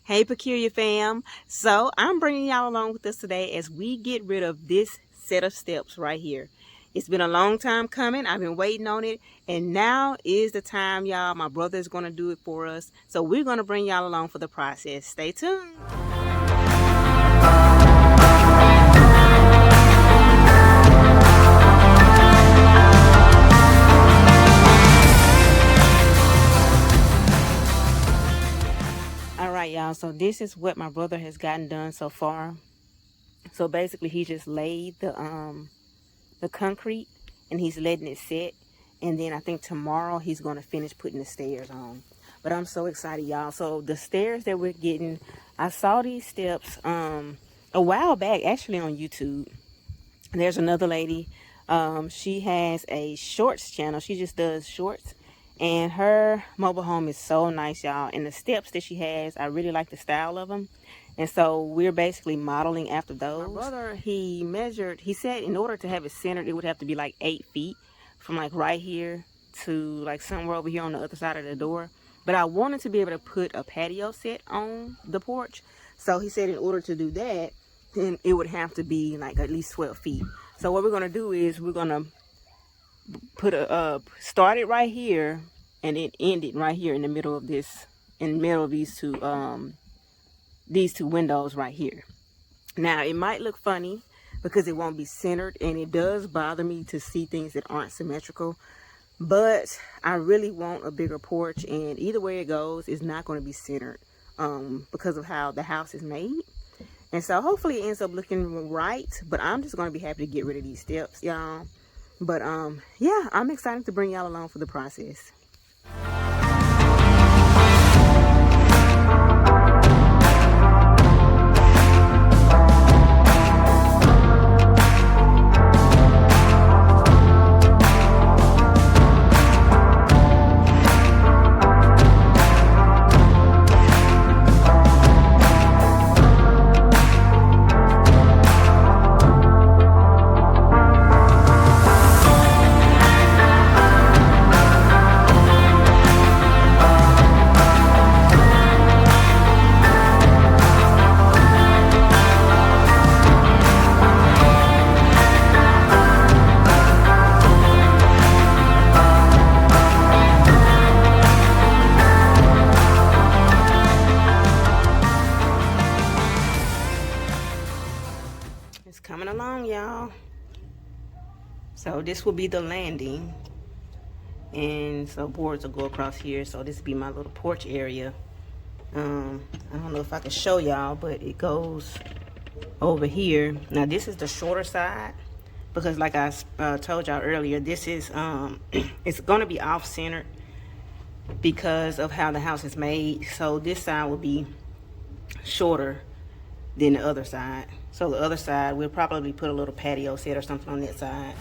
Hey, Peculiar fam. So I'm bringing y'all along with us today as we get rid of this set of steps right here. It's been a long time coming. I've been waiting on it. And now is the time, y'all. My brother is going to do it for us. So we're going to bring y'all along for the process. Stay tuned. Alright, y'all, so this is what my brother has gotten done so far. So basically he just laid the concrete and he's letting it set, and then I think tomorrow he's going to finish putting the stairs on. But I'm so excited, y'all. So the stairs that we're getting, I saw these steps a while back actually on YouTube. There's another lady, she has a shorts channel. She just does shorts, and her mobile home is so nice, y'all. And the steps that she has, I really like the style of them. And so we're basically modeling after those. My brother, he measured, he said in order to have it centered, it would have to be like 8 feet from like right here to like somewhere over here on the other side of the door. But I wanted to be able to put a patio set on the porch. So he said in order to do that, then it would have to be like at least 12 feet. So what we're going to do is we're going to put start it right here and then end it right here in the middle of this, in the middle of these two windows right here. Now it might look funny because it won't be centered, and it does bother me to see things that aren't symmetrical, but I really want a bigger porch, and either way it goes, it's not going to be centered because of how the house is made. And so hopefully it ends up looking right, but I'm just going to be happy to get rid of these steps, y'all. But yeah, I'm excited to bring y'all along for the process. Coming along, y'all. So this will be the landing, and so boards will go across here. So this will be my little porch area. I don't know if I can show y'all, but it goes over here. Now this is the shorter side because like I told y'all earlier, this is it's going to be off-centered because of how the house is made. So this side will be shorter than the other side. So the other side, we'll probably put a little patio set or something on that side.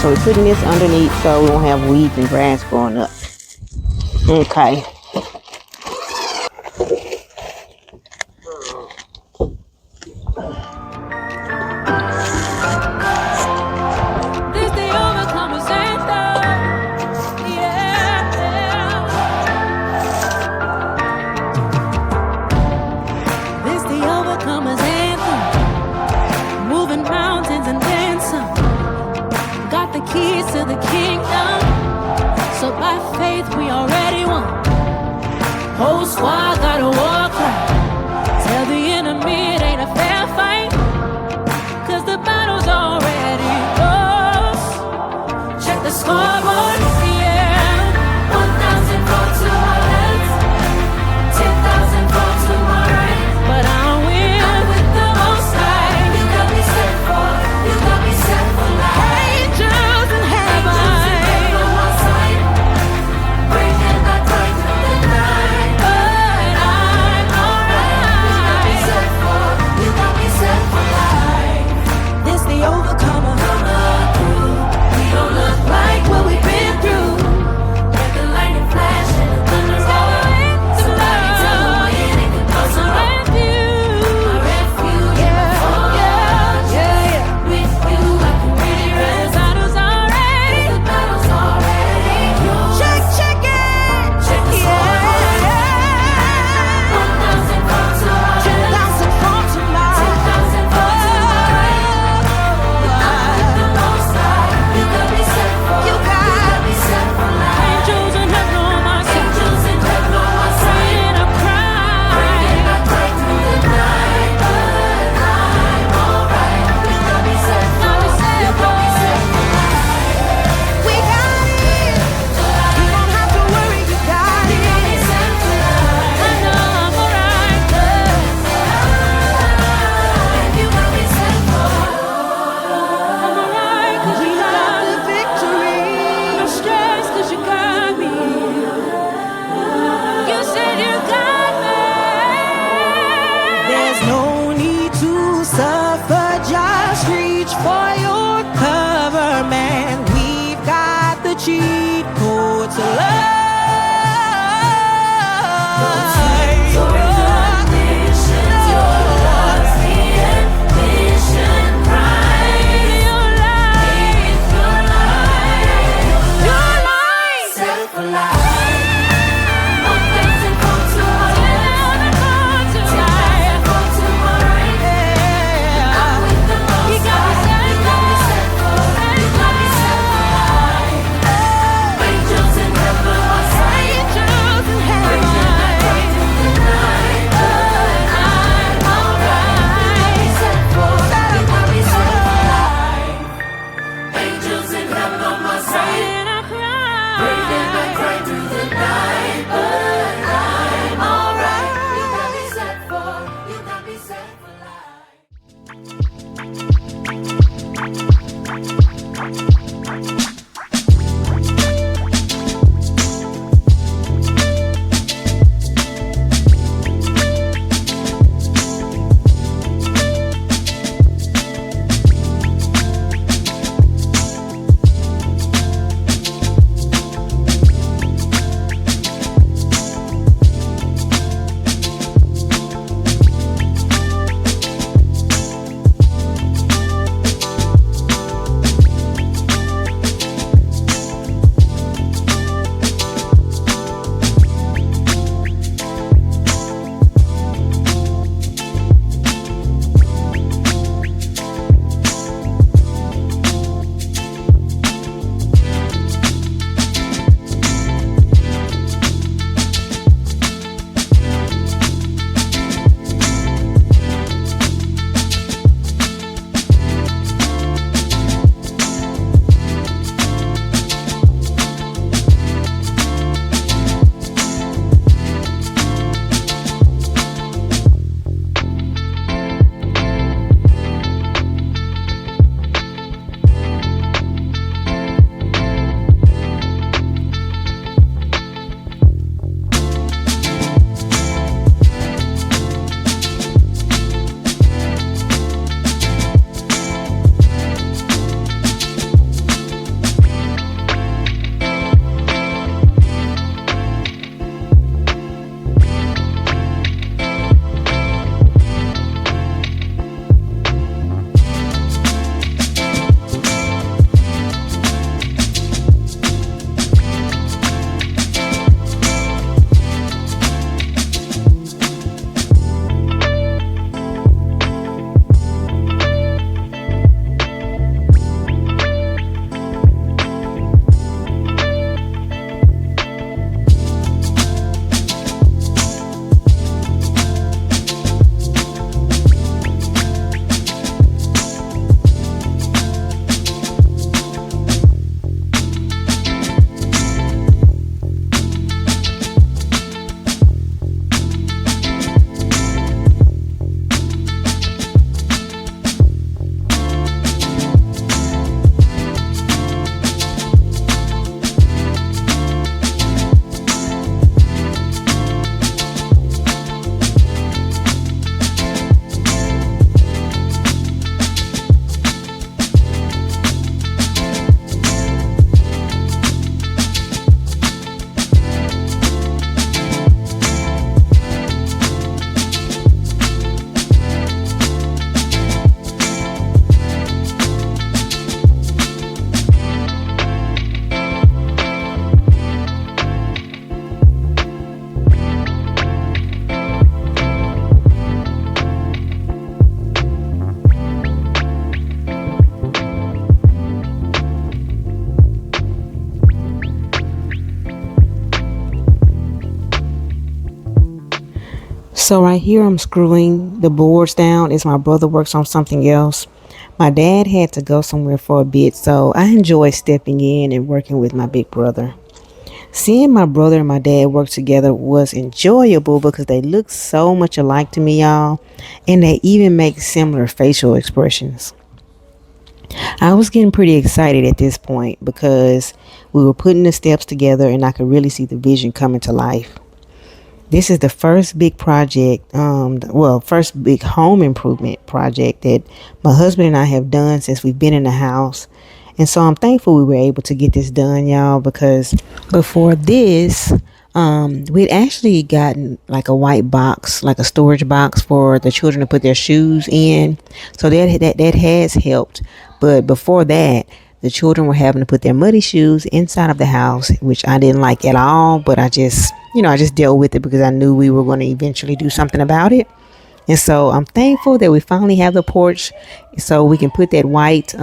so we're putting this underneath so we won't have weeds and grass growing up. Okay. So right here I'm screwing the boards down as my brother works on something else. My dad had to go somewhere for a bit, so I enjoy stepping in and working with my big brother. Seeing my brother and my dad work together was enjoyable because they look so much alike to me, y'all, and they even make similar facial expressions. I was getting pretty excited at this point because we were putting the steps together and I could really see the vision coming to life. This is the first big project, first big home improvement project that my husband and I have done since we've been in the house. And so I'm thankful we were able to get this done, y'all, because before this, we'd actually gotten like a white box, like a storage box for the children to put their shoes in. So that has helped. But before that, the children were having to put their muddy shoes inside of the house, which I didn't like at all. But I just dealt with it because I knew we were going to eventually do something about it. And so I'm thankful that we finally have the porch so we can put that white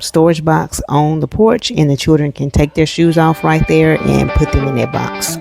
storage box on the porch and the children can take their shoes off right there and put them in that box.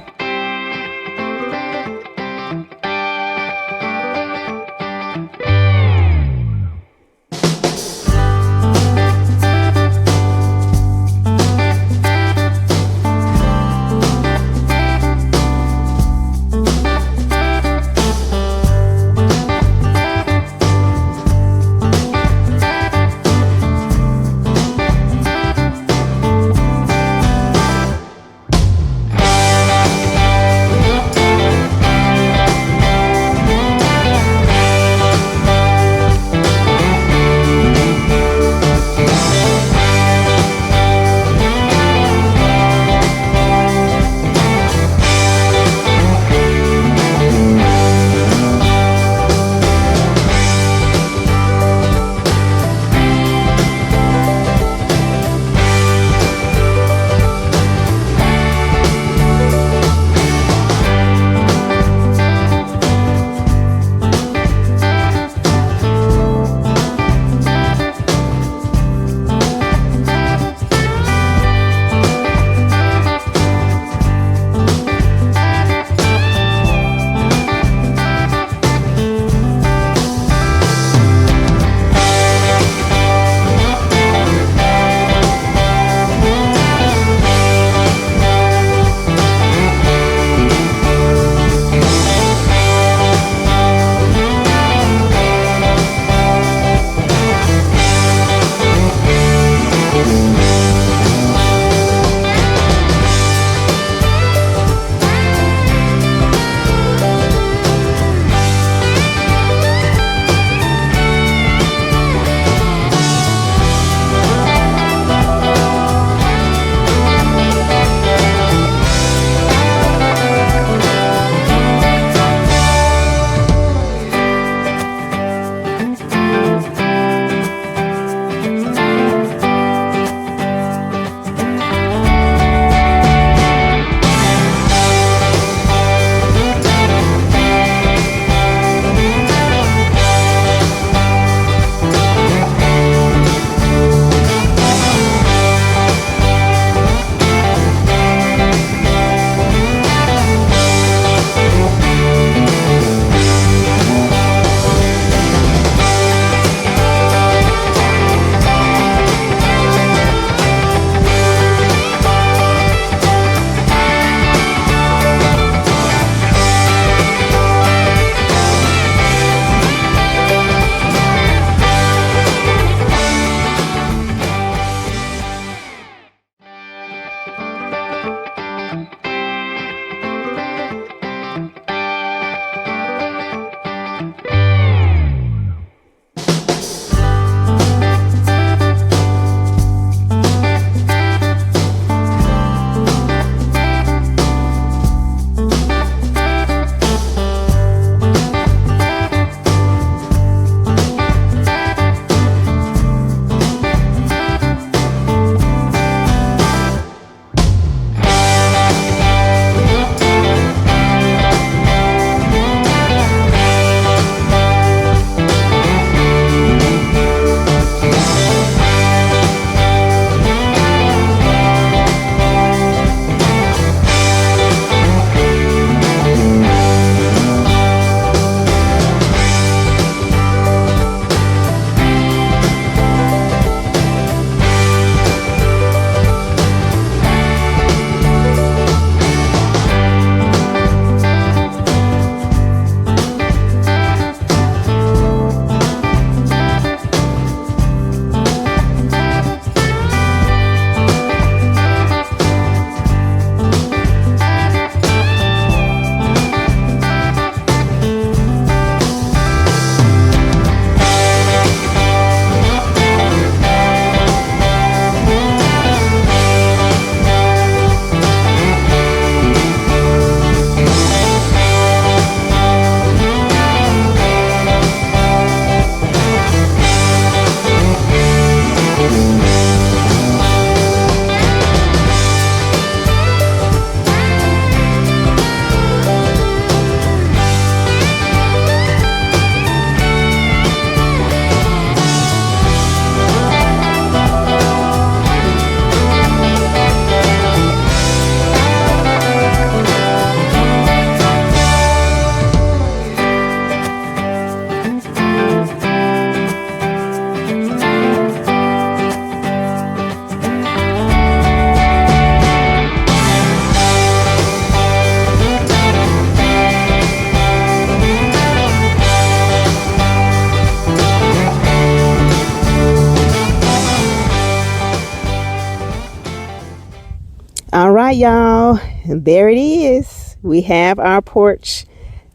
right, y'all, there it is. We have our porch.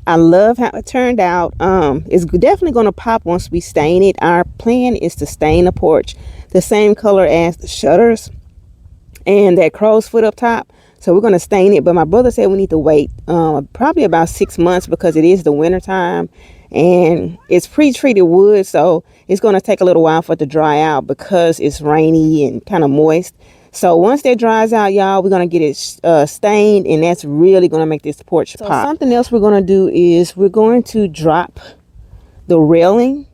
I love how it turned out. It's definitely going to pop once we stain it. Our plan is to stain the porch the same color as the shutters and that crow's foot up top. So we're going to stain it, but my brother said we need to wait probably about 6 months because it is the winter time and it's pre-treated wood, so it's going to take a little while for it to dry out because it's rainy and kind of moist. So once that dries out, y'all, we're going to get it stained, and that's really going to make this porch pop. Something else we're going to do is we're going to drop the railing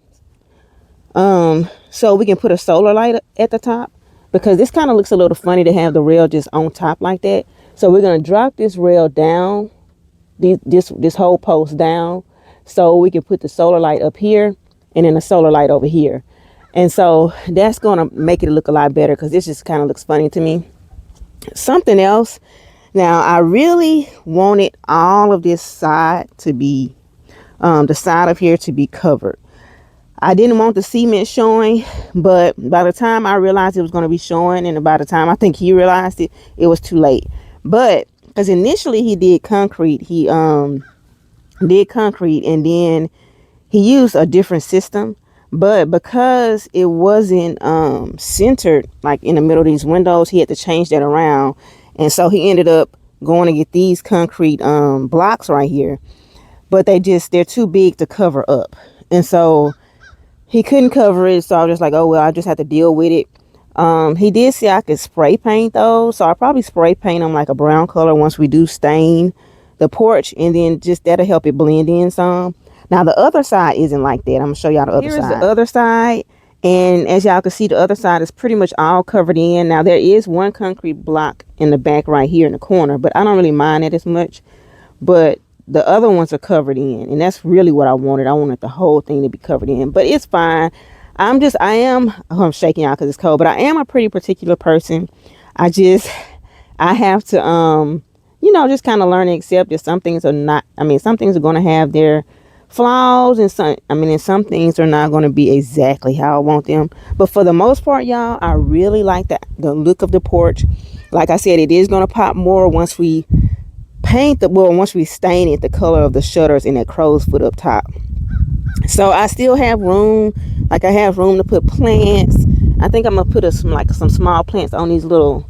so we can put a solar light at the top, because this kind of looks a little funny to have the rail just on top like that. So we're going to drop this rail down, this whole post down, so we can put the solar light up here and then the solar light over here. And so that's going to make it look a lot better, because this just kind of looks funny to me. Something else. Now, I really wanted all of this side to be, the side of here to be covered. I didn't want the cement showing, but by the time I realized it was going to be showing, and by the time I think he realized it, it was too late. But because initially he did concrete, did concrete, and then he used a different system. But because it wasn't centered like in the middle of these windows, he had to change that around. And so he ended up going to get these concrete blocks right here, but they're too big to cover up. And so he couldn't cover it. So I was just like, oh, well, I just have to deal with it. He did say I could spray paint those. So I'll probably spray paint them like a brown color once we do stain the porch, and then just that'll help it blend in some. Now the other side isn't like that. I'm gonna show y'all the other side. Here's the other side, and as y'all can see, the other side is pretty much all covered in. Now there is one concrete block in the back right here in the corner, but I don't really mind it as much. But the other ones are covered in, and that's really what I wanted. I wanted the whole thing to be covered in, but it's fine. I'm shaking y'all because it's cold, but I am a pretty particular person. I have to just kind of learn to accept that some things are not, some things are going to have their flaws, and some things are not going to be exactly how I want them. But for the most part, y'all, I really like the look of the porch. Like I said, it is going to pop more once we once we stain it the color of the shutters and that crow's foot up top. So I still have room, I have room to put plants. I think I'm gonna put some small plants on these little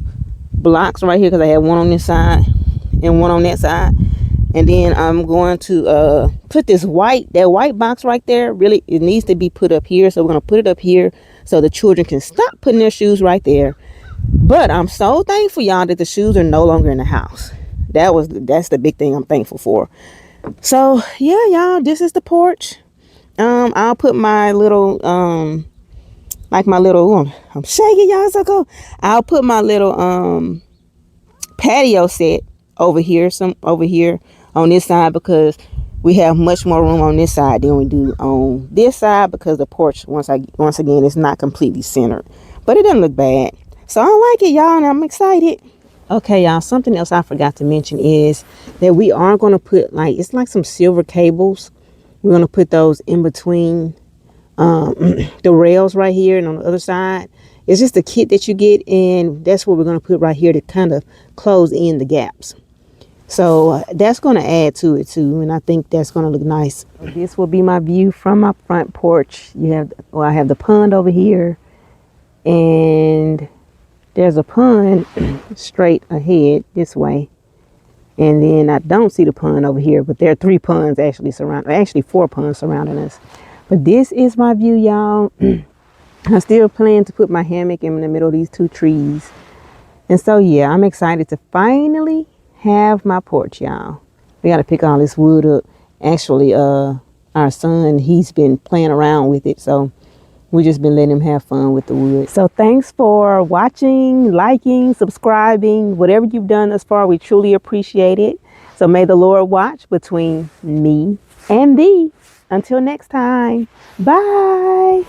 blocks right here, because I have one on this side and one on that side. And then I'm going to put that white box right there. Really, it needs to be put up here. So we're going to put it up here so the children can stop putting their shoes right there. But I'm so thankful, y'all, that the shoes are no longer in the house. That's the big thing I'm thankful for. So yeah, y'all, this is the porch. I'll put my little I'm shaking, y'all, so cool. I'll put my little patio set over here on this side, because we have much more room on this side than we do on this side, because the porch once again is not completely centered, but it doesn't look bad. So I like it, y'all, and I'm excited. Okay, y'all, something else I forgot to mention is that we are going to put it's like some silver cables. We're going to put those in between the rails right here and on the other side. It's just a kit that you get, and that's what we're going to put right here to kind of close in the gaps. So that's going to add to it too, and I think that's going to look nice. This will be my view from my front porch. I have the pond over here, and there's a pond straight ahead this way, and then I don't see the pond over here, but there are 4 ponds surrounding us. But this is my view, y'all. I still plan to put my hammock in the middle of these 2 trees. And so yeah, I'm excited to finally have my porch, y'all. We got to pick all this wood up. Actually, our son, he's been playing around with it, so we just been letting him have fun with the wood. So thanks for watching, liking, subscribing, whatever you've done thus far. We truly appreciate it. So may the Lord watch between me and thee. Until next time, bye.